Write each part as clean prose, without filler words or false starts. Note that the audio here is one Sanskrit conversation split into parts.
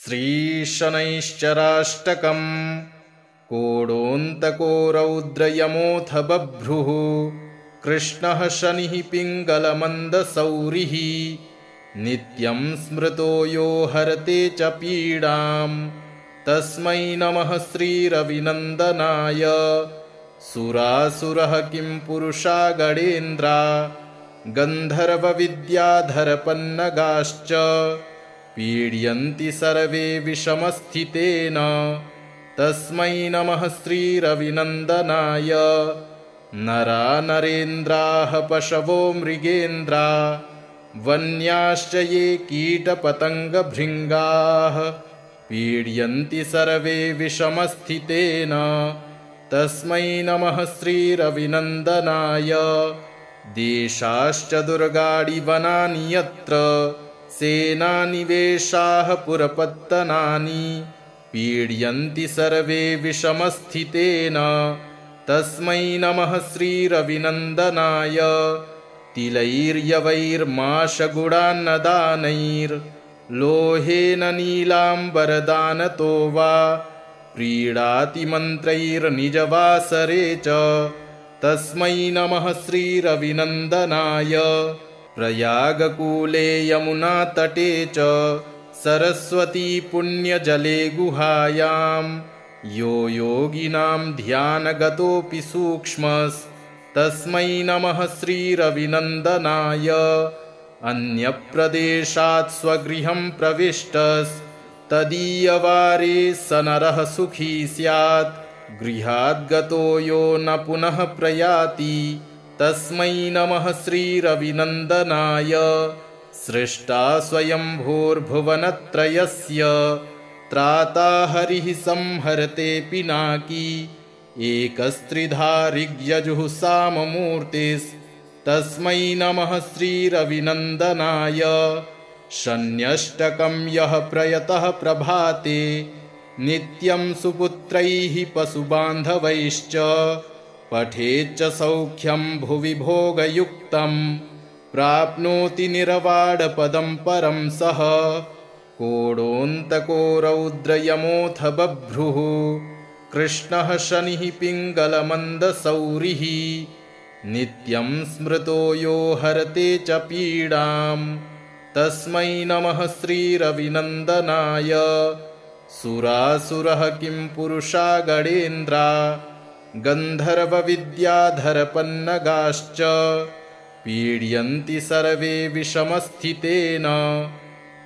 श्रीशनैश्चराष्टकम् कोडोऽन्तको रौद्रयमोऽथ बभ्रुः कृष्णः शनिः पिङ्गलमन्दसौरिः नित्यं स्मृतो यो हरते च पीडां तस्मै नमः श्रीरविनन्दनाय। सुरासुरः किं पुरुषा गणेन्द्रा गन्धर्वविद्याधरपन्नगाश्च पीड्यन्ति सर्वे विषमस्थितेन तस्मै नमः श्रीरविनन्दनाय। नरा नरेन्द्राः पशवो मृगेन्द्रा वन्याश्च ये कीटपतङ्गभृङ्गाः पीड्यन्ति सर्वे विषमस्थितेन तस्मै नमः श्रीरविनन्दनाय। देशाश्च दुर्गाणि वनानि यत्र सेनानिवेशाः पुरपत्तनानि पीड्यन्ति सर्वे विषमस्थितेन तस्मै नमः श्रीरविनन्दनाय। तिलैर्यवैर्माशगुडान्नदानैर्लोहेन नीलाम्बरदानतो वा प्रीणातिमन्त्रैर्निजवासरे च तस्मै नमः श्रीरविनन्दनाय। प्रयागकूले यमुनातटे च सरस्वती पुण्यजले गुहायां यो योगिनां ध्यानगतोऽपि सूक्ष्मस्तस्मै नमः श्रीरविनन्दनाय। अन्यप्रदेशात् स्वगृहं प्रविष्टस्तदीयवारे स नरः सुखी स्यात् गृहाद्गतो यो न पुनः प्रयाति तस्मै नमः श्रीरविनन्दनाय। सृष्टा स्वयंभूर्भुवनत्रयस्य त्राता हरिः संहरते पिनाकी एकस्त्रिधा ऋग्यजुः साममूर्तिस्तस्मै नमः श्रीरविनन्दनाय। शन्यष्टकं यः प्रयतः प्रभाते नित्यं सुपुत्रैः पशुबान्धवैश्च पठेच्च सौख्यं भुवि भोगयुक्तं प्राप्नोति निरवाडपदं परं सः। कोडोऽन्तको रौद्रयमोऽथ बभ्रुः कृष्णः शनिः पिङ्गलमन्दसौरिः नित्यं स्मृतो यो हरते च पीडां तस्मै नमः श्रीरविनन्दनाय। सुरासुरः किं पुरुषा गणेन्द्रा गन्धर्वविद्याधरपन्नगाश्च पीड्यन्ति सर्वे विषमस्थितेन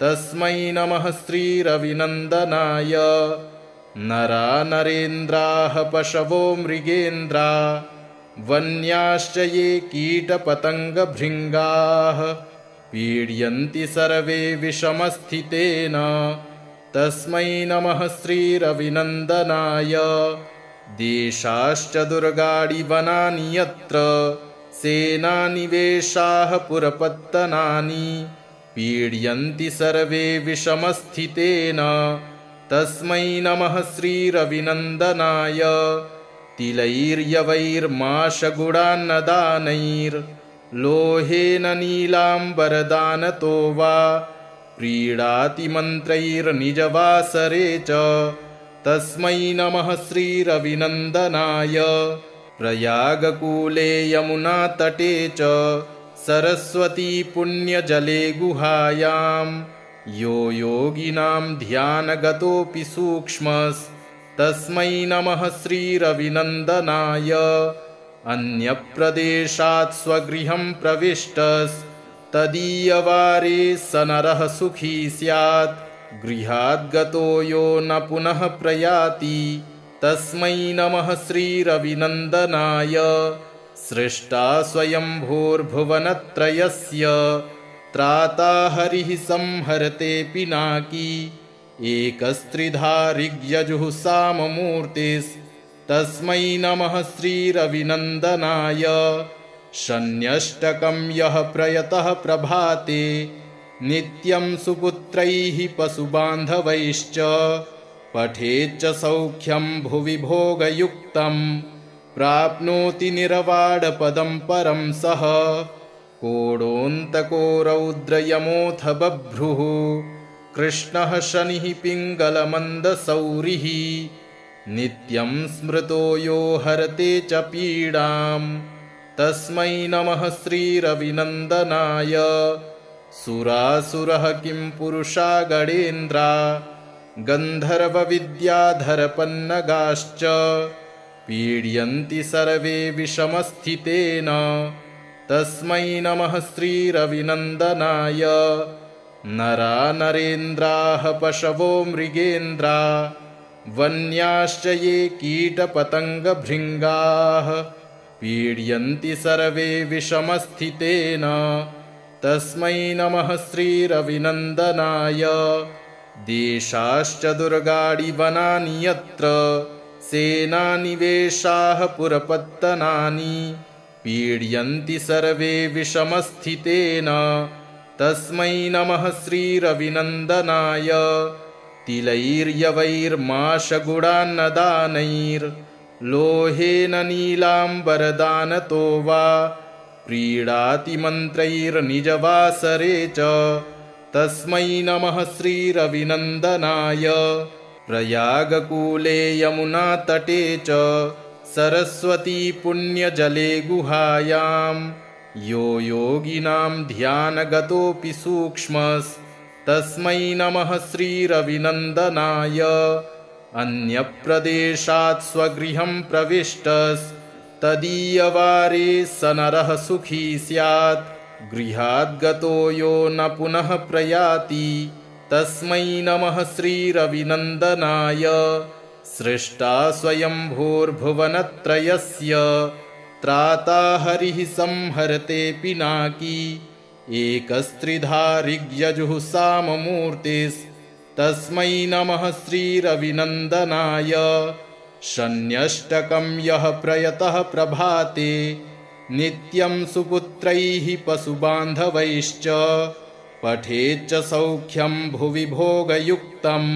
तस्मै नमः श्रीरविनन्दनाय। नरा नरेन्द्राः पशवो मृगेन्द्रा वन्याश्च ये कीटपतङ्गभृङ्गाः पीड्यन्ति सर्वे विषमस्थितेन तस्मै नमः श्रीरविनन्दनाय। देशाश्च दुर्गाणि वनानि यत्र सेनानिवेशाः पुरपत्तनानि पीड्यन्ति सर्वे विषमस्थितेन तस्मै नमः श्रीरविनन्दनाय। तिलैर्यवैर्माशगुडान्नदानैर्लोहेन नीलाम्बरदानतो वा प्रीणातिमन्त्रैर्निजवासरे च तस्मै नमः श्रीरविनन्दनाय। प्रयागकूले यमुनातटे च सरस्वती पुण्यजले गुहायां यो योगिनां ध्यानगतोऽपि सूक्ष्मस्तस्मै नमः श्रीरविनन्दनाय। अन्यप्रदेशात् स्वगृहं प्रविष्टस्तदीयवारे स नरः सुखी स्यात् गृहाद्गतो यो न पुनः प्रयाति तस्मै नमः श्रीरविनन्दनाय। सृष्टा स्वयंभूर्भुवनत्रयस्य त्राता हरिः संहरते पिनाकी एकस्त्रिधा ऋग्यजुः साममूर्तिस्तस्मै नमः श्रीरविनन्दनाय। शन्यष्टकं यः प्रयतः प्रभाते नित्यं सुपुत्रैः पशुबान्धवैश्च पठेच्च सौख्यं भुवि भोगयुक्तं प्राप्नोति निरवाडपदं परं सः। कोडोऽन्तको रौद्रयमोऽथ बभ्रुः कृष्णः शनिः पिङ्गलमन्दसौरिः नित्यं स्मृतो यो हरते च पीडाम् तस्मै नमः श्रीरविनन्दनाय सुरासुरः किं पुरुषा गणेन्द्रा गन्धर्वविद्याधरपन्नगाश्च पीड्यन्ति सर्वे विषमस्थितेन तस्मै नमः श्रीरविनन्दनाय नरा नरेन्द्राः पशवो मृगेन्द्रा वन्याश्च ये कीटपतङ्गभृङ्गाः पीड्यन्ति सर्वे विषमस्थितेन तस्मै नमः श्रीरविनन्दनाय देशाश्च दुर्गाणि वनानि यत्र सेनानिवेशाः पुरपत्तनानि पीड्यन्ति सर्वे विषमस्थितेन तस्मै नमः श्रीरविनन्दनाय तिलैर्यवैर्माशगुडान्नदानैर्लोहेन नीलाम्बरदानतो वा प्रीणाति मन्त्रैर्निजवासरे च तस्मै नमः श्रीरविनन्दनाय प्रयागकूले यमुनातटे च सरस्वती पुण्यजले गुहायां यो योगिनां ध्यानगतोऽपि सूक्ष्मस्तस्मै नमः श्रीरविनन्दनाय अन्यप्रदेशात् स्वगृहं प्रविष्टस्तदीयवारे स नरः सुखी स्यात् गृहाद्गतो यो न पुनः प्रयाति तस्मै नमः श्रीरविनन्दनाय सृष्टा स्वयंभूर्भुवनत्रयस्य त्राता हरिः संहरते पिनाकी एकस्त्रिधा ऋग्यजुःसाममूर्तिस्तस्मै नमः श्रीरविनन्दनाय शन्यष्टकं यः प्रयतः प्रभाते नित्यं सुपुत्रैः पशुबान्धवैश्च पठेच्च सौख्यं भुवि भोगयुक्तं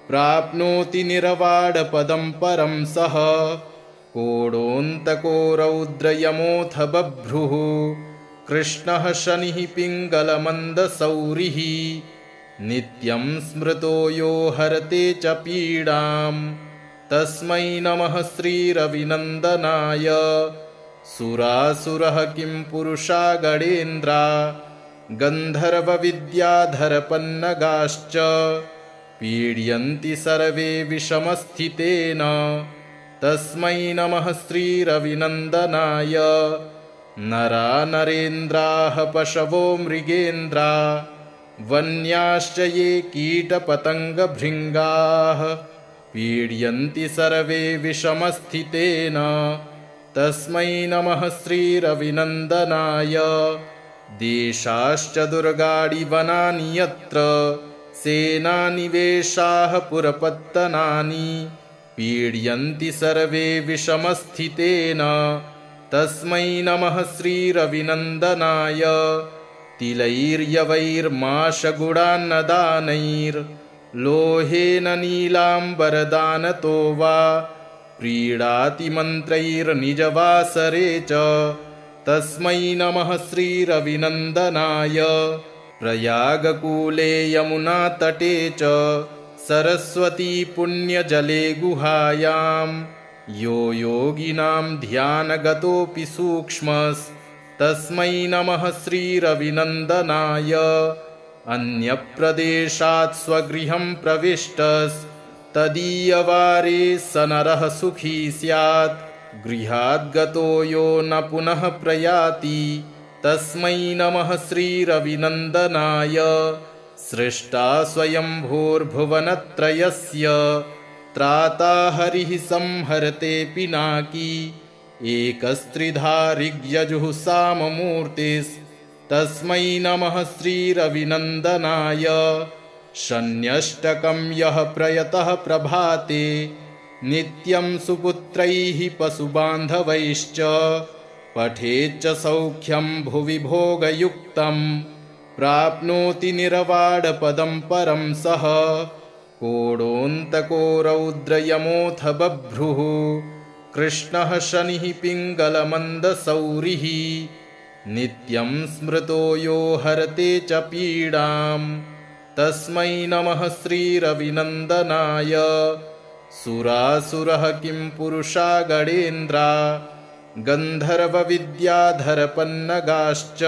प्राप्नोति निरवाडपदं परं सः कोडोऽन्तको रौद्रयमोऽथ बभ्रुः कृष्णः शनिः पिङ्गलमन्दसौरिः नित्यं स्मृतो यो हरते च पीडाम् तस्मै नमः श्रीरविनन्दनाय सुरासुरः किं पुरुषा गणेन्द्रा गन्धर्वविद्याधरपन्नगाश्च पीड्यन्ति सर्वे विषमस्थितेन तस्मै नमः श्रीरविनन्दनाय नरा नरेन्द्राः पशवो मृगेन्द्रा वन्याश्च ये कीटपतङ्गभृङ्गाः पीड्यन्ति सर्वे विषमस्थितेन तस्मै नमः श्रीरविनन्दनाय देशाश्च दुर्गाणि वनानि यत्र सेनानिवेशाः पुरपत्तनानि पीड्यन्ति सर्वे विषमस्थितेन तस्मै नमः श्रीरविनन्दनाय तिलैर्यवैर्माशगुडान्नदानैर्लोहेन नीलाम्बरदानतो वा प्रीणाति मन्त्रैर्निजवासरे च तस्मै नमः श्रीरविनन्दनाय प्रयागकूले यमुनातटे च सरस्वती पुण्यजले गुहायां यो योगिनां ध्यानगतोऽपि सूक्ष्मस्तस्मै नमः श्रीरविनन्दनाय अन्यप्रदेशात् स्वगृहं प्रविष्टस्तदीयवारे स नरः सुखी स्यात् गृहाद्गतो यो न पुनः प्रयाति तस्मै नमः श्रीरविनन्दनाय सृष्टा स्वयंभूर्भुवनत्रयस्य त्राता हरिः संहरते पिनाकी एकस्त्रिधा ऋग्यजुःसाममूर्तिस्तस्मै नमः श्रीरविनन्दनाय शन्यष्टकं यः प्रयतः प्रभाते नित्यं सुपुत्रैः पशुबान्धवैश्च पठेच्च सौख्यं भुवि भोगयुक्तं प्राप्नोति निरवाडपदं परं सः कोडोऽन्तको रौद्रयमोऽथ बभ्रुः कृष्णः शनिः पिङ्गलमन्दसौरिः नित्यं स्मृतो यो हरते च पीडाम् तस्मै नमः श्रीरविनन्दनाय। सुरासुरः किं पुरुषा गणेन्द्रा गन्धर्वविद्याधरपन्नगाश्च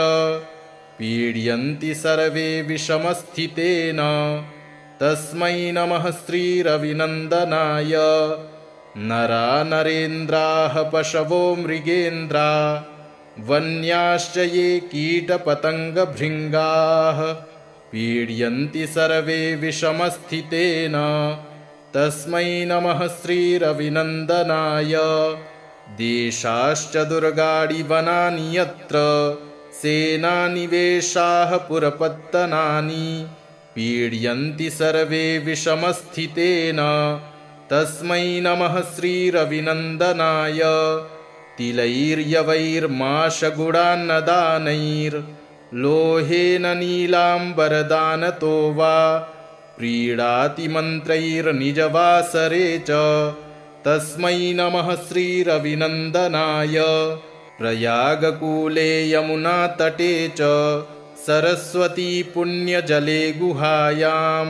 पीड्यन्ति सर्वे विषमस्थितेन तस्मै नमः श्रीरविनन्दनाय। नरा नरेन्द्राः पशवो मृगेन्द्रा वन्याश्च ये कीटपतङ्गभृङ्गाः पीड्यन्ति सर्वे विषमस्थितेन तस्मै नमः श्रीरविनन्दनाय। देशाश्च दुर्गाणि वनानि यत्र सेनानिवेशाः पुरपत्तनानि पीड्यन्ति सर्वे विषमस्थितेन तस्मै नमः श्रीरविनन्दनाय। तिलैर्यवैर्माशगुडान्नदानैर्लोहेन नीलाम्बरदानतो वा प्रीणाति मन्त्रैर्निजवासरे च तस्मै नमः श्रीरविनन्दनाय। प्रयागकूले यमुनातटे च सरस्वती पुण्यजले गुहायां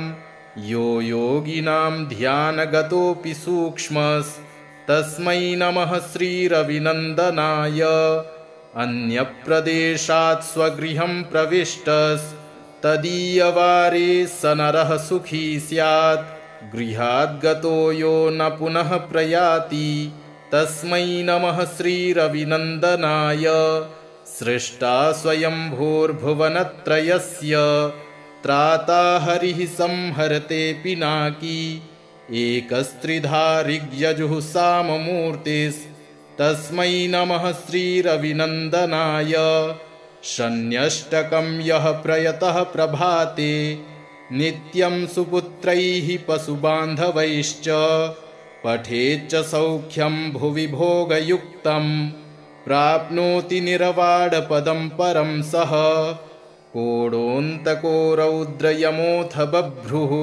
यो योगिनां ध्यानगतोऽपि सूक्ष्मस्तस्मै नमः श्रीरविनन्दनाय। अन्यप्रदेशात् स्वगृहं प्रविष्टस्तदीयवारे स नरः सुखी स्यात् गृहाद्गतो यो न पुनः प्रयाति तस्मै नमः श्रीरविनन्दनाय। सृष्टा स्वयंभूर्भुवनत्रयस्य त्राता हरिः संहरते पिनाकी एकस्त्रिधा ऋग्यजुः साममूर्तिस्तस्मै नमः श्रीरविनन्दनाय। शन्यष्टकं यः प्रयतः प्रभाते नित्यं सुपुत्रैः पशुबान्धवैश्च पठेच्च सौख्यं भुवि भोगयुक्तं प्राप्नोति निरवाडपदं परं सः। कोडोऽन्तको रौद्रयमोऽथ बभ्रुः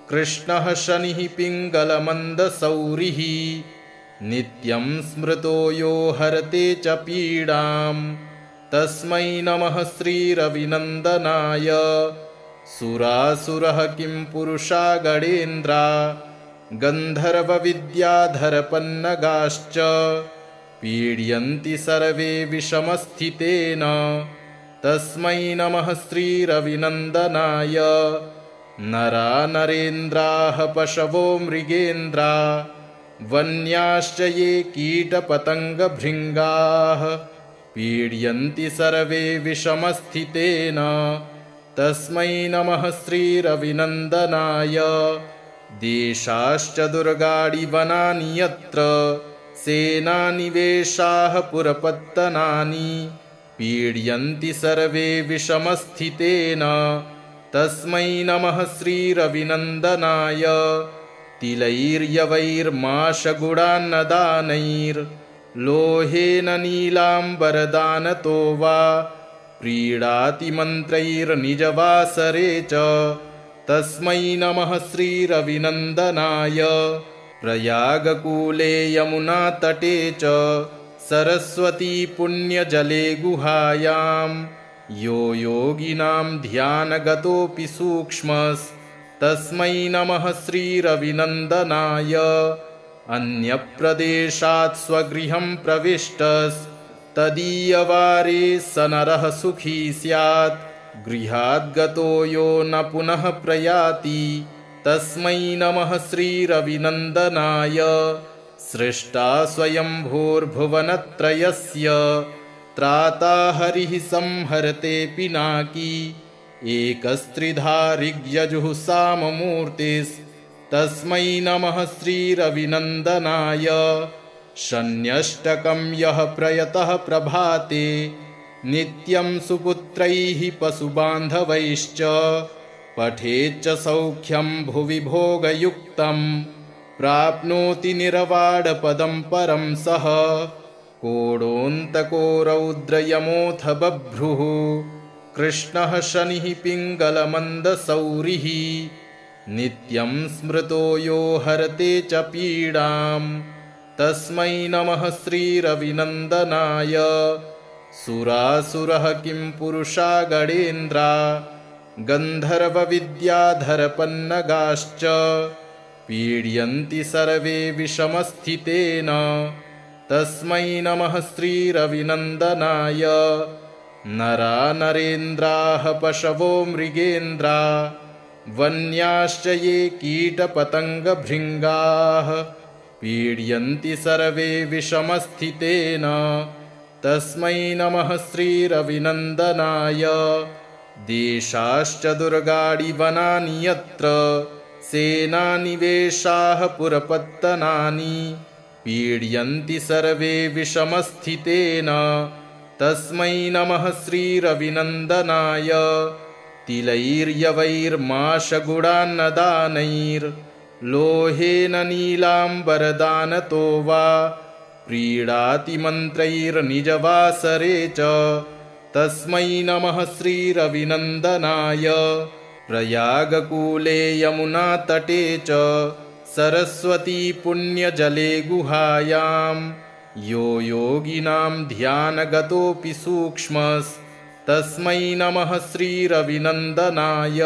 कृष्णः शनिः पिङ्गलमन्दसौरिः नित्यं स्मृतो यो हरते च पीडां तस्मै नमः श्रीरविनन्दनाय। सुरासुरः किं पुरुषा गणेन्द्रा गन्धर्वविद्याधरपन्नगाश्च पीड्यन्ति सर्वे विषमस्थितेन तस्मै नमः श्रीरविनन्दनाय। नरा नरेन्द्राः पशवो मृगेन्द्रा वन्याश्च ये कीटपतङ्गभृङ्गाः पीड्यन्ति सर्वे विषमस्थितेन तस्मै नमः श्रीरविनन्दनाय। देशाश्च दुर्गाणि वनानि यत्र सेनानिवेशाः पुरपत्तनानि पीड्यन्ति सर्वे विषमस्थितेन तस्मै नमः श्रीरविनन्दनाय। तिलैर्यवैर्माशगुडान्नदानैर्लोहेन नीलाम्बरदानतो वा प्रीणाति मन्त्रैर्निजवासरे च तस्मै नमः श्रीरविनन्दनाय। प्रयागकूले यमुनातटे च सरस्वती पुण्यजले गुहायां यो योगिनां ध्यानगतोऽपि सूक्ष्मस्तस्मै नमः श्रीरविनन्दनाय। अन्यप्रदेशात् स्वगृहं प्रविष्टस्तदीयवारे स नरः सुखी स्यात् गृहाद्गतो यो न पुनः प्रयाति तस्मै नमः श्रीरविनन्दनाय। सृष्टा स्वयंभूर्भुवनत्रयस्य त्राता हरिः संहरते पिनाकी एकस्त्रिधा ऋग्यजुः साममूर्तिस्तस्मै नमः श्रीरविनन्दनाय। शन्यष्टकं यः प्रयतः प्रभाते नित्यं सुपुत्रैः पशुबान्धवैश्च पठेच्च सौख्यं भुवि भोगयुक्तं प्राप्नोति निरवाडपदं परं सः। कोडोऽन्तको रौद्रयमोऽथ बभ्रुः कृष्णः शनिः पिङ्गलमन्दसौरिः नित्यं स्मृतो यो हरते च पीडां तस्मै नमः श्रीरविनन्दनाय। सुरासुरः किं पुरुषा गणेन्द्रा गन्धर्वविद्याधरपन्नगाश्च पीड्यन्ति सर्वे विषमस्थितेन तस्मै नमः श्रीरविनन्दनाय। नरा नरेन्द्राः पशवो मृगेन्द्रा वन्याश्च ये कीटपतङ्गभृङ्गाः पीड्यन्ति सर्वे विषमस्थितेन तस्मै नमः श्रीरविनन्दनाय। देशाश्च दुर्गाणि वनानि यत्र सेनानिवेशाः पुरपत्तनानि पीड्यन्ति सर्वे विषमस्थितेन तस्मै नमः श्रीरविनन्दनाय। तिलैर्यवैर्माशगुडान्नदानैर्लोहेन नीलाम्बरदानतो वा प्रीणाति मन्त्रैर्निजवासरे च तस्मै नमः श्रीरविनन्दनाय। प्रयागकूले यमुनातटे च सरस्वती पुण्यजले गुहायां यो योगिनां ध्यानगतोऽपि सूक्ष्मस्तस्मै नमः श्रीरविनन्दनाय।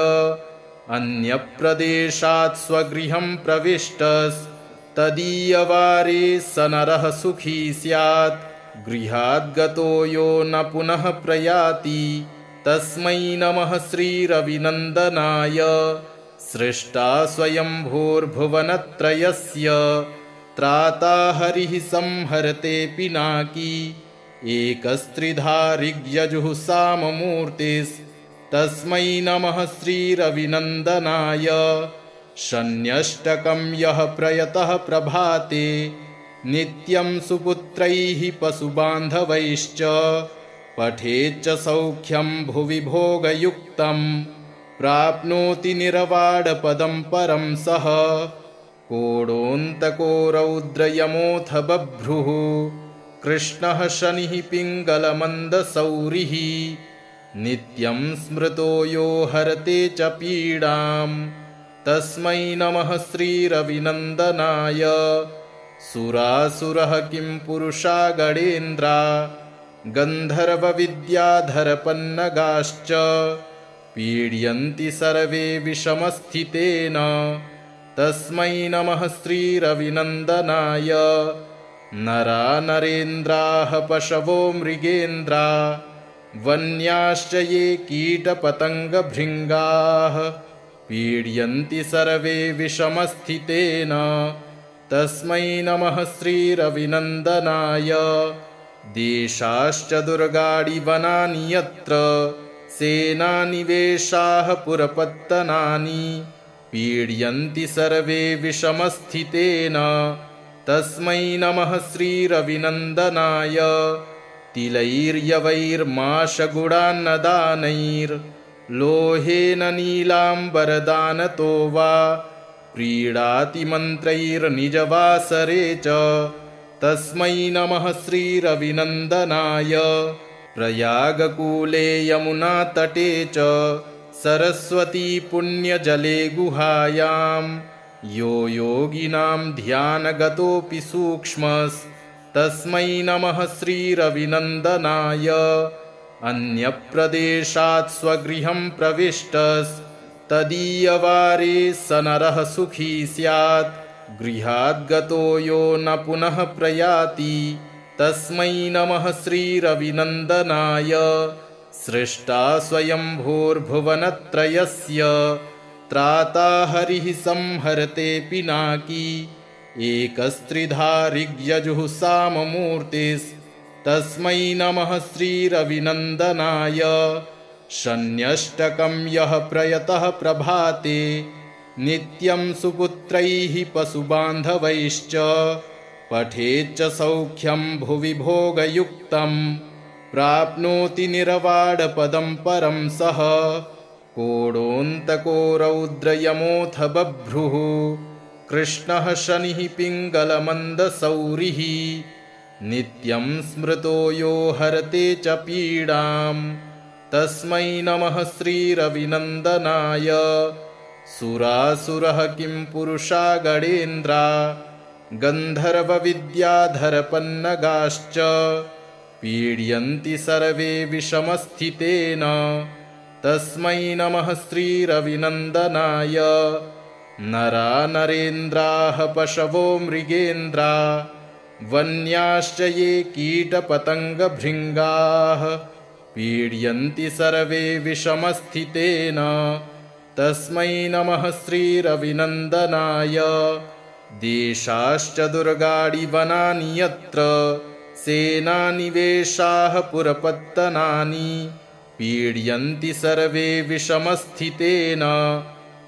अन्यप्रदेशात् स्वगृहं प्रविष्टस्तदीयवारे स नरः सुखी स्यात् गृहाद्गतो यो न पुनः प्रयाति तस्मै नमः श्रीरविनन्दनाय। सृष्टा स्वयंभूर्भुवनत्रयस्य त्राता हरिः संहरते पिनाकी एकस्त्रिधा ऋग्यजुः साममूर्तिस्तस्मै नमः श्रीरविनन्दनाय। शन्यष्टकं यः प्रयतः प्रभाते नित्यं सुपुत्रैः पशुबान्धवैश्च पठेच्च सौख्यं भुवि भोगयुक्तं प्राप्नोति निरवाडपदं परं सः। कोडोऽन्तको रौद्रयमोऽथ बभ्रुः कृष्णः शनिः पिङ्गलमन्दसौरिः नित्यं स्मृतो यो हरते च पीडां तस्मै नमः श्रीरविनन्दनाय। सुरासुरः किं पुरुषा गणेन्द्रा गन्धर्वविद्याधरपन्नगाश्च पीड्यन्ति सर्वे विषमस्थितेन तस्मै नमः श्रीरविनन्दनाय। नरा नरेन्द्राः पशवो मृगेन्द्रा वन्याश्च ये कीटपतङ्गभृङ्गाः पीड्यन्ति सर्वे विषमस्थितेन तस्मै नमः श्रीरविनन्दनाय। देशाश्च दुर्गाणि वनानि यत्र सेनानिवेशाः पुरपत्तनानि पीड्यन्ति सर्वे विषमस्थितेन तस्मै नमः श्रीरविनन्दनाय। तिलैर्यवैर्माशगुडान्नदानैर्लोहेन नीलाम्बरदानतो वा प्रीणाति मन्त्रैर्निजवासरे च तस्मै नमः श्रीरविनन्दनाय। प्रयागकूले यमुनातटे च सरस्वती पुण्यजले गुहायां यो योगिनां ध्यानगतोऽपि सूक्ष्मस्तस्मै नमः श्रीरविनन्दनाय। अन्यप्रदेशात् स्वगृहं प्रविष्टस्तदीयवारे स नरः सुखी स्यात् गृहाद्गतो यो न पुनः प्रयाति तस्मै नमः श्रीरविनन्दनाय। सृष्टा स्वयंभूर्भुवनत्रयस्य त्राता हरिः संहरते पिनाकी एकस्त्रिधा ऋग्यजुः साममूर्तिस्तस्मै नमः श्रीरविनन्दनाय। शन्यष्टकं यः प्रयतः प्रभाते नित्यं सुपुत्रैः पशुबान्धवैश्च पठेच्च सौख्यं भुवि भोगयुक्तं प्राप्नोति निरवाडपदं परं सः। कोडोऽन्तको रौद्रयमोऽथ बभ्रुः कृष्णः शनिः पिङ्गलमन्दसौरिः नित्यं स्मृतो यो हरते च पीडां तस्मै नमः श्रीरविनन्दनाय। सुरासुरः किं पुरुषा गणेन्द्रा गन्धर्वविद्याधरपन्नगाश्च पीड्यन्ति सर्वे विषमस्थितेन तस्मै नमः श्रीरविनन्दनाय। नरा नरेन्द्राः पशवो मृगेन्द्रा वन्याश्च ये कीटपतङ्गभृङ्गाः पीड्यन्ति सर्वे विषमस्थितेन तस्मै नमः श्रीरविनन्दनाय। देशाश्च दुर्गाणि वनानि यत्र सेनानिवेशाः पुरपत्तनानि पीड्यन्ति सर्वे विषमस्थितेन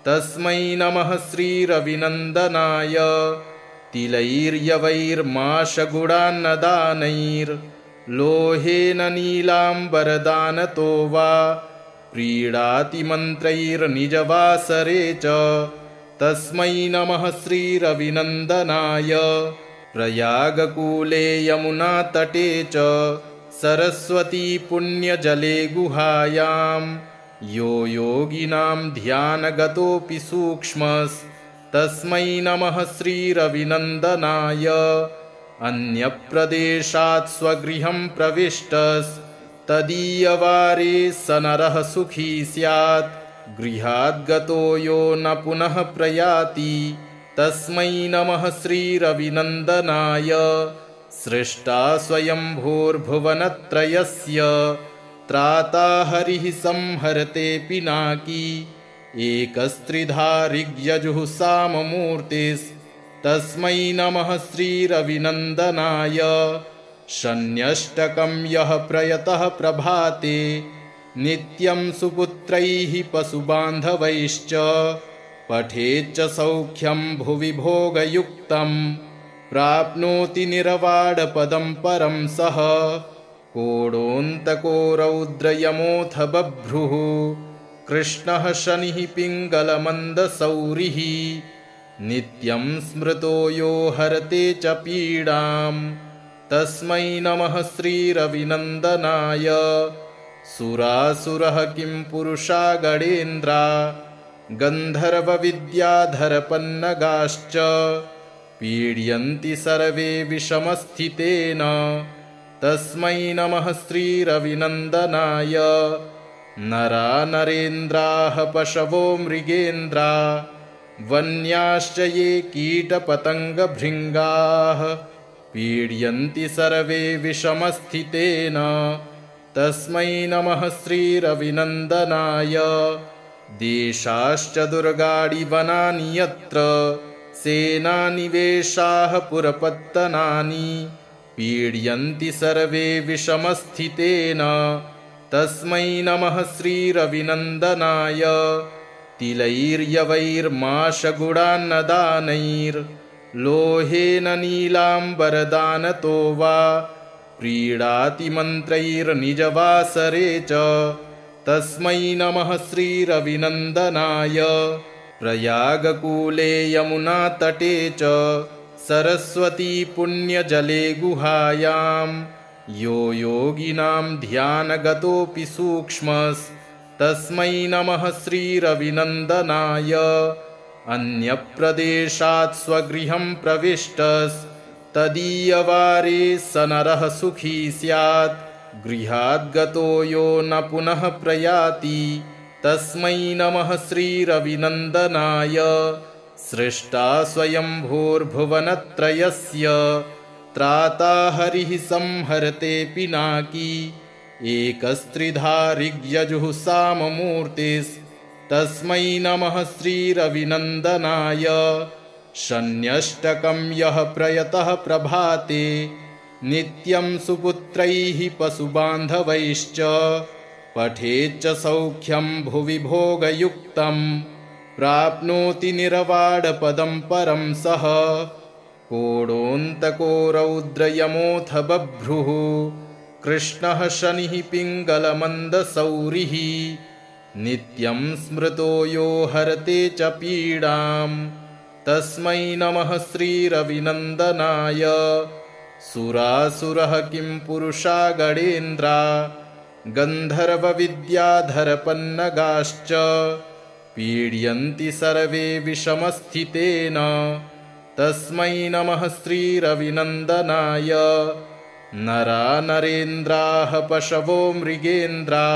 तस्मै नमः श्रीरविनन्दनाय। तिलैर्यवैर्माशगुडान्नदानैर्लोहेन नीलाम्बरदानतो वा प्रीणातिमन्त्रैर्निजवासरे च तस्मै नमः श्रीरविनन्दनाय। प्रयागकूले यमुनातटे च सरस्वती पुण्यजले गुहायां यो योगिनां ध्यानगतोऽपि सूक्ष्मस्तस्मै नमः श्रीरविनन्दनाय। अन्यप्रदेशात् स्वगृहं प्रविष्टस्तदीयवारे स नरः सुखी स्यात् गृहाद्गतो यो न पुनः प्रयाति तस्मै नमः श्रीरविनन्दनाय। सृष्टा स्वयंभूर्भुवनत्रयस्य त्राता हरिः संहरते पिनाकी एकस्त्रिधा ऋग्यजुः साममूर्तिस्तस्मै नमः श्रीरविनन्दनाय। शन्यष्टकं यः प्रयतः प्रभाते नित्यं सुपुत्रैः पशुबान्धवैश्च पठेच्च सौख्यं भुवि भोगयुक्तं प्राप्नोति निरवाडपदं परं सः। कोडोऽन्तको रौद्रयमोऽथ बभ्रुः कृष्णः शनिः पिङ्गलमन्दसौरिः नित्यं स्मृतो यो हरते च पीडां तस्मै नमः श्रीरविनन्दनाय। सुरासुरः किं पुरुषा गणेन्द्रा गन्धर्वविद्याधरपन्नगाश्च पीड्यन्ति सर्वे विषमस्थितेन तस्मै नमः श्रीरविनन्दनाय। नरा नरेन्द्राः पशवो मृगेन्द्रा वन्याश्च ये कीटपतङ्गभृङ्गाः पीड्यन्ति सर्वे विषमस्थितेन तस्मै नमः श्रीरविनन्दनाय। देशाश्च दुर्गाणि वनानि यत्र सेनानिवेशाः पुरपत्तनानि पीड्यन्ति सर्वे विषमस्थितेन तस्मै नमः श्रीरविनन्दनाय। तिलैर्यवैर्माशगुडान्नदानैर्लोहेन नीलाम्बरदानतो वा प्रीणातिमन्त्रैर्निजवासरे च तस्मै नमः श्रीरविनन्दनाय। प्रयागकूले यमुनातटे च सरस्वती पुण्यजले गुहायां यो योगिनां ध्यानगतोऽपि सूक्ष्मस्तस्मै नमः श्रीरविनन्दनाय। अन्यप्रदेशात् स्वगृहं प्रविष्टस्तदीयवारे स नरः सुखी स्यात् गृहाद्गतो यो न पुनः प्रयाति तस्मै नमः श्रीरविनन्दनाय। सृष्टा स्वयंभूर्भुवनत्रयस्य त्राता हरिः संहरते पिनाकी एकस्त्रिधा ऋग्यजुः साममूर्तिस्तस्मै नमः श्रीरविनन्दनाय। शन्यष्टकं यः प्रयतः प्रभाते नित्यं सुपुत्रैः पशुबान्धवैश्च पठेच्च सौख्यं भुवि भोगयुक्तं प्राप्नोति निरवाडपदं परं सः। कोडोऽन्तको रौद्रयमोऽथ बभ्रुः कृष्णः शनिः पिङ्गलमन्दसौरिः नित्यं स्मृतो यो हरते च पीडां तस्मै नमः श्रीरविनन्दनाय। सुरासुरः किं पुरुषा गणेन्द्रा गन्धर्वविद्याधरपन्नगाश्च पीड्यन्ति सर्वे विषमस्थितेन तस्मै नमः श्रीरविनन्दनाय। नरा नरेन्द्राः पशवो मृगेन्द्रा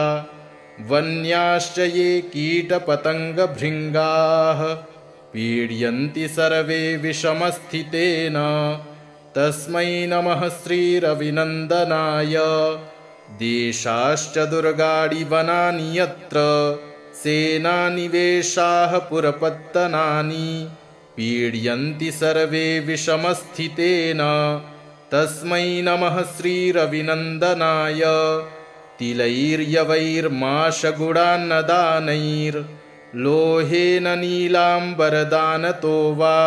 वन्याश्च ये कीटपतङ्गभृङ्गाः पीड्यन्ति सर्वे विषमस्थितेन तस्मै नमः श्रीरविनन्दनाय। देशाश्च दुर्गाणि वनानि यत्र सेनानिवेशाः पुरपत्तनानि पीड्यन्ति सर्वे विषमस्थितेन तस्मै नमः श्रीरविनन्दनाय। तिलैर्यवैर्माशगुडान्नदानैर्लोहेन नीलाम्बरदानतो वा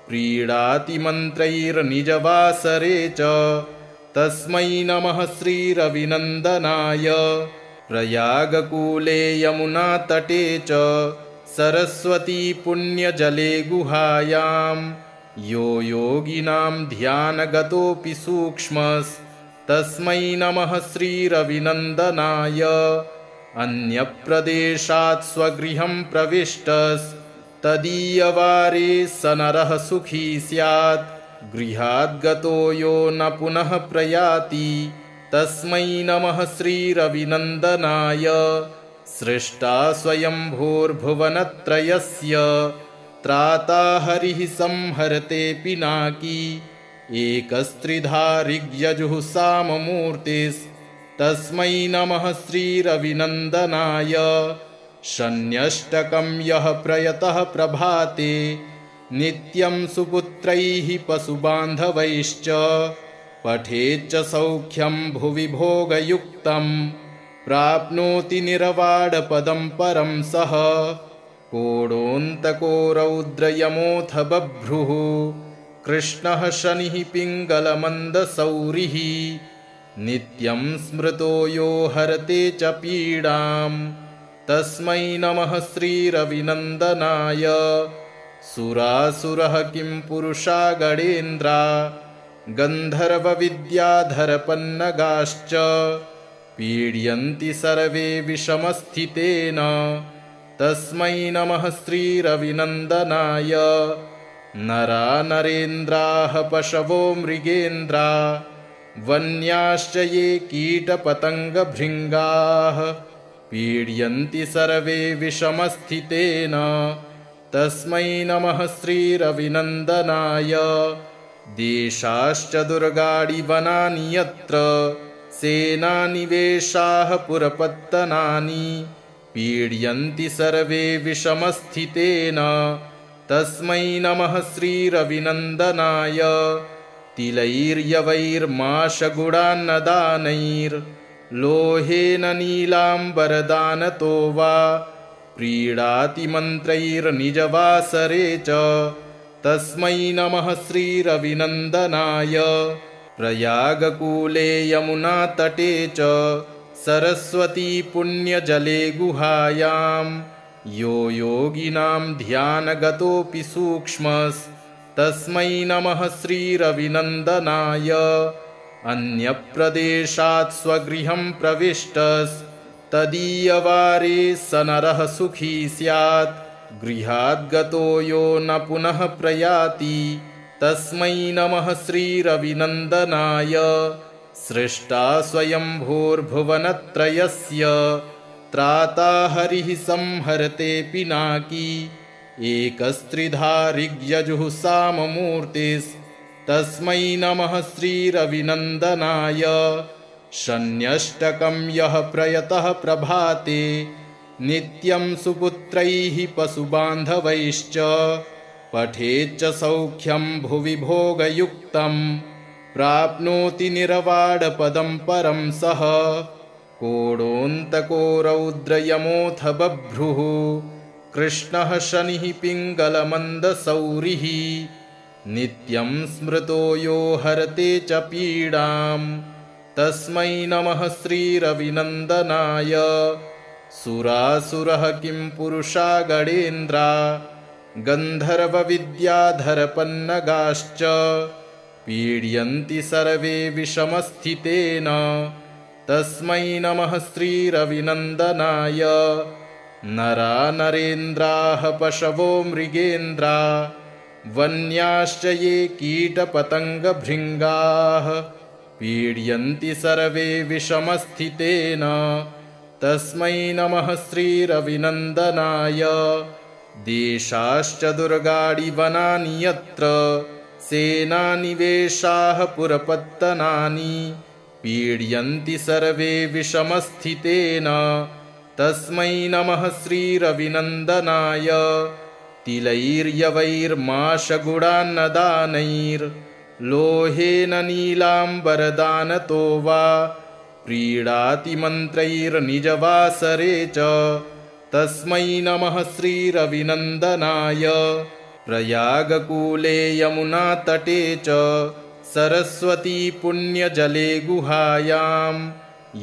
प्रीणाति मन्त्रैर्निजवासरे च तस्मै नमः श्रीरविनन्दनाय। प्रयागकूले यमुनातटे च सरस्वती पुण्यजले गुहायां यो योगिनां ध्यानगतोऽपि सूक्ष्मस्तस्मै नमः श्रीरविनन्दनाय। अन्यप्रदेशात् स्वगृहं प्रविष्टस्तदीयवारे स नरः सुखी स्यात् गृहाद्गतो यो न पुनः प्रयाति तस्मै नमः श्रीरविनन्दनाय। सृष्टा स्वयंभूर्भुवनत्रयस्य त्राता हरिः संहरते पिनाकी एकस्त्रिधा ऋग्यजुः साममूर्तिस्तस्मै नमः श्रीरविनन्दनाय। शन्यष्टकं यः प्रयतः प्रभाते नित्यं सुपुत्रैः पशुबान्धवैश्च पठेच्च सौख्यं भुवि भोगयुक्तं प्राप्नोति निर्वाणपदं परं सः। कोडोऽन्तको रौद्रयमोऽथ बभ्रुः कृष्णः शनिः पिङ्गलमन्दसौरिः नित्यं स्मृतो यो हरते च पीडां तस्मै नमः श्रीरविनन्दनाय। सुरासुरः किं पुरुषा गणेन्द्रा गन्धर्वविद्याधरपन्नगाश्च पीड्यन्ति सर्वे विषमस्थितेन तस्मै नमः श्रीरविनन्दनाय। नरा नरेन्द्राः पशवो मृगेन्द्रा वन्याश्च ये कीटपतङ्गभृङ्गाः पीड्यन्ति सर्वे विषमस्थितेन तस्मै नमः श्रीरविनन्दनाय। देशाश्च दुर्गाणि वनानि यत्र सेनानिवेशाः पुरपत्तनानि पीड्यन्ति सर्वे विषमस्थितेन तस्मै नमः श्रीरविनन्दनाय। तिलैर्यवैर्माशगुडान्नदानैर्लोहेन नीलाम्बरदानतो वा प्रीणाति मन्त्रैर्निजवासरे च तस्मै नमः श्रीरविनन्दनाय। प्रयागकूले यमुनातटे च सरस्वती पुण्यजले गुहायां यो योगिनां ध्यानगतोऽपि सूक्ष्मस्तस्मै नमः श्रीरविनन्दनाय। अन्यप्रदेशात् स्वगृहं प्रविष्टस्तदीयवारे स नरः सुखी स्यात् गृहाद्गतो यो न पुनः प्रयाति तस्मै नमः श्रीरविनन्दनाय। सृष्टा स्वयंभूर्भुवनत्रयस्य त्राता हरिः संहरते पिनाकी एकस्त्रिधा ऋग्यजुः साममूर्तिस्तस्मै नमः श्रीरविनन्दनाय। शन्यष्टकं यः प्रयतः प्रभाते नित्यं सुपुत्रैः पशुबान्धवैश्च पठेच्च सौख्यं भुवि भोगयुक्तं प्राप्नोति निर्वाणपदं परं सः। कोडोऽन्तको रौद्रयमोऽथ बभ्रुः कृष्णः शनिः पिङ्गलमन्दसौरिः नित्यं स्मृतो यो हरते च पीडां तस्मै नमः श्रीरविनन्दनाय। सुरासुरः किं पुरुषा गणेन्द्रा गन्धर्वविद्याधरपन्नगाश्च पीड्यन्ति सर्वे विषमस्थितेन तस्मै नमः श्रीरविनन्दनाय। नरा नरेन्द्राः पशवो मृगेन्द्रा वन्याश्च ये कीटपतङ्गभृङ्गाः पीड्यन्ति सर्वे विषमस्थितेन तस्मै नमः श्रीरविनन्दनाय। देशाश्च दुर्गाणि वनानि यत्र सेनानिवेशाः पुरपत्तनानि पीड्यन्ति सर्वे विषमस्थितेन तस्मै नमः श्रीरविनन्दनाय। तिलैर्यवैर्माशगुडान्नदानैर्लोहेन नीलाम्बरदानतो वा प्रीणाति मन्त्रैर्निजवासरे च तस्मै नमः श्रीरविनन्दनाय। प्रयागकूले यमुनातटे च सरस्वती पुण्यजले गुहायां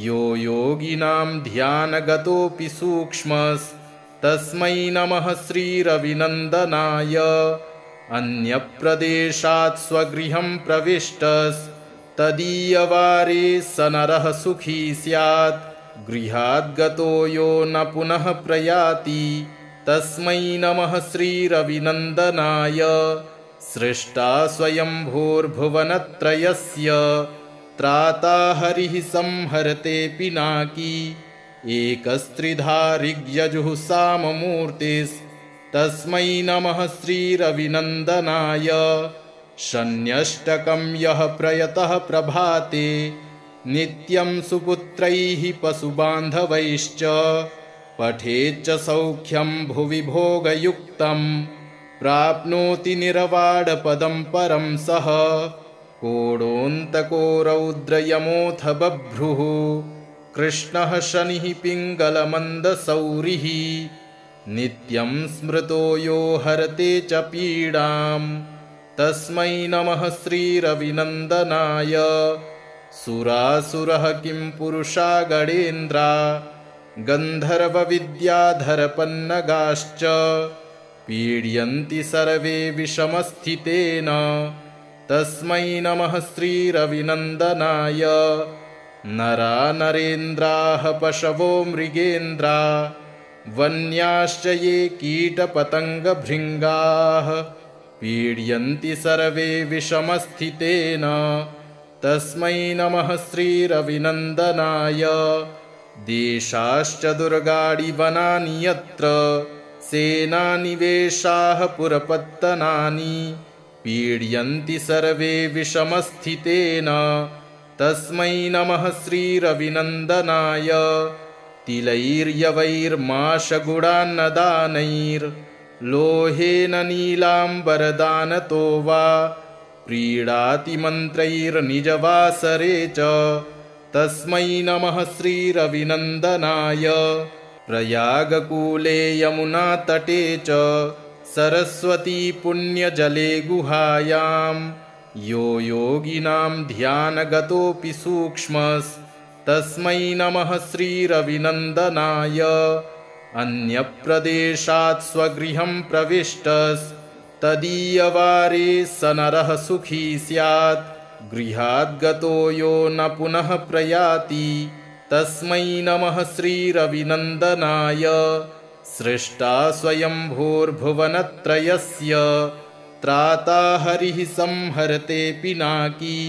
यो योगिनां ध्यानगतोऽपि सूक्ष्मस्तस्मै नमः श्रीरविनन्दनाय। अन्यप्रदेशात् स्वगृहं प्रविष्टस्तदीयवारे स नरः सुखी स्यात् गृहाद्गतो यो न पुनः प्रयाति तस्मै नमः श्रीरविनन्दनाय। सृष्टा स्वयंभूर्भुवनत्रयस्य त्राता हरिः संहरते पिनाकी एकस्त्रिधा ऋग्यजुः साममूर्तिस्तस्मै नमः श्रीरविनन्दनाय। शन्यष्टकं यः प्रयतः प्रभाते नित्यं सुपुत्रैः पशुबान्धवैश्च पठेच्च सौख्यं भुवि भोगयुक्तं प्राप्नोति निरवाडपदं परं सः। कोडोऽन्तको रौद्रयमोऽथ बभ्रुः कृष्णः शनिः पिङ्गलमन्दसौरिः नित्यं स्मृतो यो हरते च पीडां तस्मै नमः श्रीरविनन्दनाय। सुरासुरः किं पुरुषा गणेन्द्रा गन्धर्वविद्याधरपन्नगाश्च पीड्यन्ति सर्वे विषमस्थितेन तस्मै नमः श्रीरविनन्दनाय। नरा नरेन्द्राः पशवो मृगेन्द्रा वन्याश्च ये कीटपतङ्गभृङ्गाः पीड्यन्ति सर्वे विषमस्थितेन तस्मै नमः श्रीरविनन्दनाय। देशाश्च दुर्गाणि वनानि यत्र सेनानिवेशाः पुरपत्तनानि पीड्यन्ति सर्वे विषमस्थितेन तस्मै नमः श्रीरविनन्दनाय। तिलैर्यवैर्माशगुडान्नदानैर्लोहेन नीलाम्बरदानतो वा प्रीणाति मन्त्रैर्निजवासरे च तस्मै नमः श्रीरविनन्दनाय। प्रयागकूले यमुनातटे च सरस्वती पुण्यजले गुहायां यो योगिनां ध्यानगतोऽपि सूक्ष्मस्तस्मै नमः श्रीरविनन्दनाय। अन्यप्रदेशात् स्वगृहं प्रविष्टस्तदीयवारे स नरः सुखी स्यात् गृहाद्गतो यो न पुनः प्रयाति तस्मै नमः श्रीरविनन्दनाय। सृष्टा स्वयंभूर्भुवनत्रयस्य त्राता हरिः संहरते पिनाकी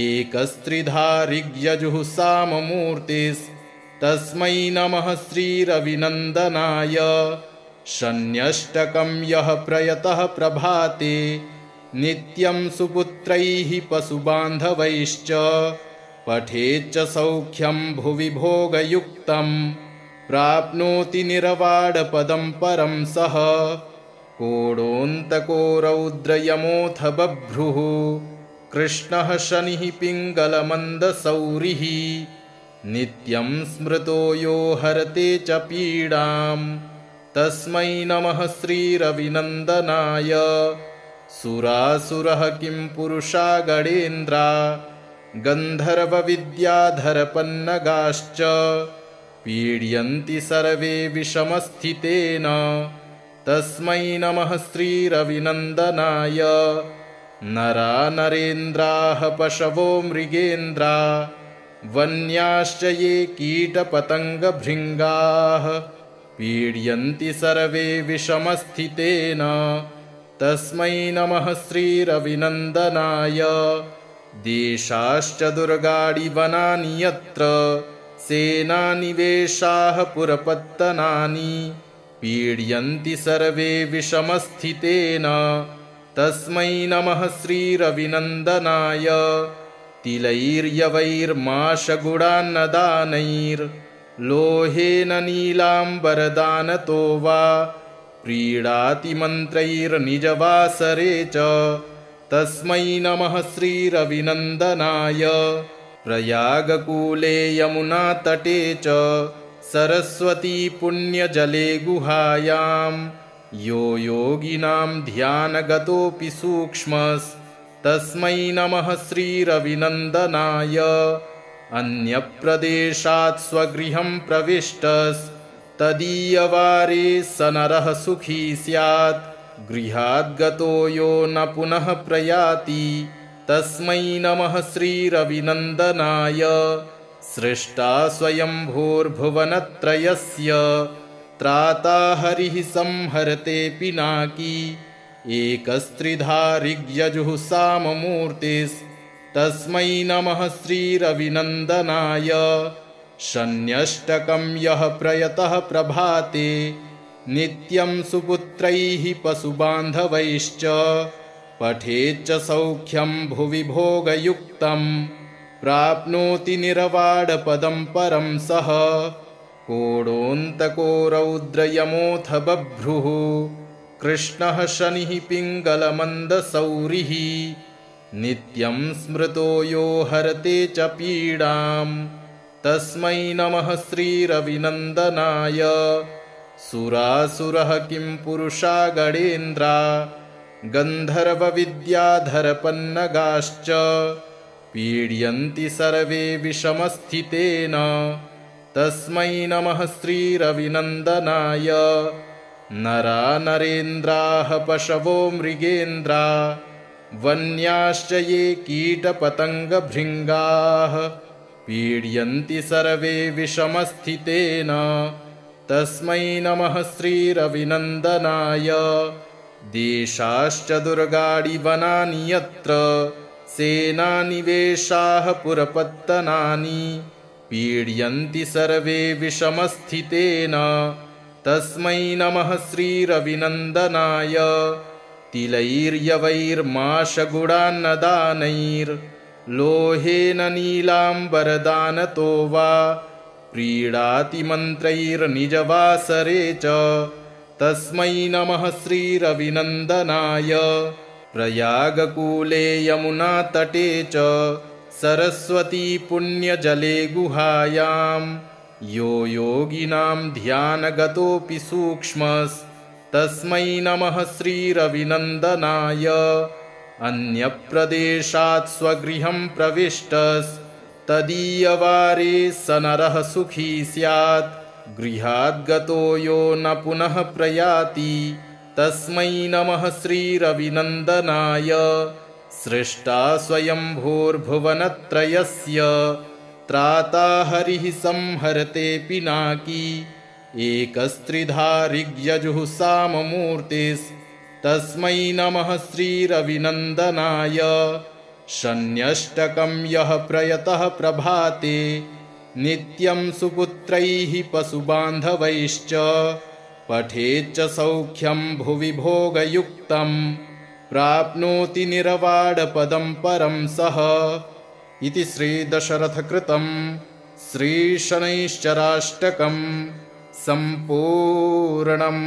एकस्त्रिधा ऋग्यजुः साममूर्तिस्तस्मै नमः श्रीरविनन्दनाय। शन्यष्टकं यः प्रयतः प्रभाते नित्यं सुपुत्रैः पशुबान्धवैश्च पठेच्च सौख्यं भुवि भोगयुक्तं प्राप्नोति निरवाडपदं परं सः। कोडोऽन्तको रौद्रयमोऽथ बभ्रुः कृष्णः शनिः पिङ्गलमन्दसौरिः नित्यं स्मृतो यो हरते च पीडां तस्मै नमः श्रीरविनन्दनाय। सुरासुरः किं पुरुषा गणेन्द्रा गन्धर्वविद्याधरपन्नगाश्च पीड्यन्ति सर्वे विषमस्थितेन तस्मै नमः श्रीरविनन्दनाय। नरा नरेन्द्राः पशवो मृगेन्द्रा वन्याश्च ये कीटपतङ्गभृङ्गाः पीड्यन्ति सर्वे विषमस्थितेन तस्मै नमः श्रीरविनन्दनाय। देशाश्च दुर्गाणि वनानि यत्र सेनानिवेशाः पुरपत्तनानि पीड्यन्ति सर्वे विषमस्थितेन तस्मै नमः श्रीरविनन्दनाय तिलैर्यवैर्माशगुडान्नदानैर्लोहेन नीलाम्बरदानतो वा प्रीणाति मन्त्रैर्निजवासरे च तस्मै नमः श्रीरविनन्दनाय प्रयागकूले यमुनातटे च सरस्वती पुण्यजले गुहायां यो योगिनां ध्यानगतोऽपि सूक्ष्मस्तस्मै नमः श्रीरविनन्दनाय अन्यप्रदेशात् स्वगृहं प्रविष्टस्तदीयवारे स नरः सुखी स्यात् गृहाद्गतो यो न पुनः प्रयाति तस्मै नमः श्रीरविनन्दनाय सृष्टा स्वयंभूर्भुवनत्रयस्य त्राता हरिः संहरते पिनाकी एकस्त्रिधा ऋग्यजुःसाममूर्तिस्तस्मै नमः श्रीरविनन्दनाय शन्यष्टकं यः प्रयतः प्रभाते नित्यं सुपुत्रैः पशुबान्धवैश्च पठेच्च सौख्यं भुवि भोगयुक्तं प्राप्नोति निरवाडपदं परं सः कोडोऽन्तको रौद्रयमोऽथ बभ्रुः कृष्णः शनिः पिङ्गलमन्दसौरिः नित्यं स्मृतो यो हरते च पीडां तस्मै नमः श्रीरविनन्दनाय सुरासुरः किं पुरुषा गणेन्द्रा गन्धर्वविद्याधरपन्नगाश्च पीड्यन्ति सर्वे विषमस्थितेन तस्मै नमः श्रीरविनन्दनाय नरा नरेन्द्राः पशवो मृगेन्द्रा वन्याश्च ये कीटपतङ्गभृङ्गाः पीड्यन्ति सर्वे विषमस्थितेन तस्मै नमः श्रीरविनन्दनाय देशाश्च दुर्गाणि वनानि यत्र सेनानिवेशाः पुरपत्तनानि पीड्यन्ति सर्वे विषमस्थितेन तस्मै नमः श्रीरविनन्दनाय तिलैर्यवैर्माशगुडान्नदानैर्लोहेन नीलाम्बरदानतो वा प्रीणाति मन्त्रैर्निजवासरे च तस्मै नमः श्रीरविनन्दनाय प्रयागकूले यमुनातटे च सरस्वती पुण्यजले गुहायां यो योगिनां ध्यानगतोऽपि सूक्ष्मस्तस्मै नमः श्रीरविनन्दनाय अन्यप्रदेशात् स्वगृहं प्रविष्टस्तदीयवारे स नरः सुखी स्यात् गृहाद्गतो यो न पुनः प्रयाति तस्मै नमः श्रीरविनन्दनाय सृष्टा स्वयंभूर्भुवनत्रयस्य त्राता हरिः संहरते पिनाकी एकस्त्रिधा ऋग्यजुःसाममूर्तिस्तस्मै नमः श्रीरविनन्दनाय शन्यष्टकं यः प्रयतः प्रभाते नित्यं सुपुत्रैः पशुबान्धवैश्च पठेच्च सौख्यं भुवि भोगयुक्तं प्राप्नोति निरवाडपदं परं सः इति श्रीदशरथकृतं श्रीशनैश्चराष्टकं सम्पूर्णम्।